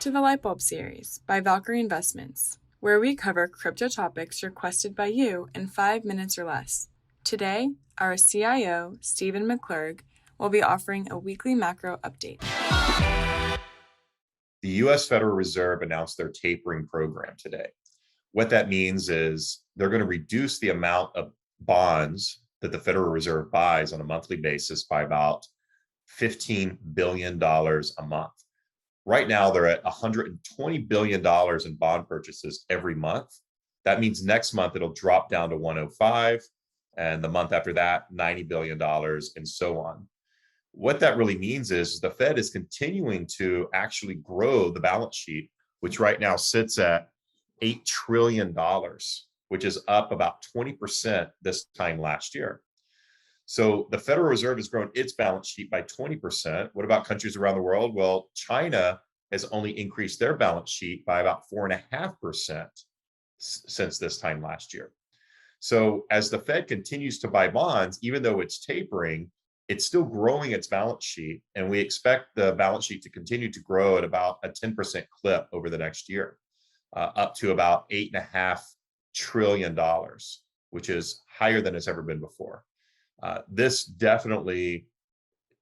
to the Lightbulb Series by Valkyrie Investments, where we cover crypto topics requested by you in 5 minutes or less. Today, our CIO, Stephen McClurg, will be offering a weekly macro update. The U.S. Federal Reserve announced their tapering program today. What that means is they're going to reduce the amount of bonds that the Federal Reserve buys on a monthly basis by about $15 billion a month. Right now, they're at $120 billion in bond purchases every month. That means next month it'll drop down to 105, and the month after that, $90 billion, and so on. What that really means is the Fed is continuing to actually grow the balance sheet, which right now sits at $8 trillion, which is up about 20% this time last year. So the Federal Reserve has grown its balance sheet by 20%. What about countries around the world? Well, China has only increased their balance sheet by about 4.5% since this time last year. So as the Fed continues to buy bonds, even though it's tapering, it's still growing its balance sheet. And we expect the balance sheet to continue to grow at about a 10% clip over the next year, up to about $8.5 trillion, which is higher than it's ever been before. This definitely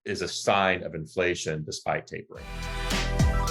is a sign of inflation despite tapering.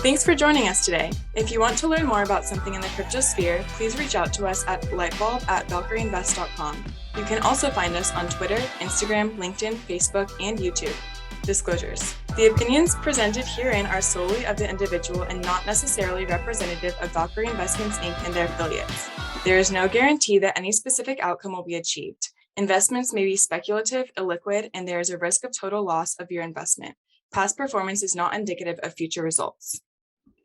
Thanks for joining us today. If you want to learn more about something in the crypto sphere, please reach out to us at lightbulb@valkyrieinvest.com. You can also find us on Twitter, Instagram, LinkedIn, Facebook, and YouTube. Disclosures. The opinions presented herein are solely of the individual and not necessarily representative of Valkyrie Investments, Inc. and their affiliates. There is no guarantee that any specific outcome will be achieved. Investments may be speculative, illiquid, and there is a risk of total loss of your investment. Past performance is not indicative of future results.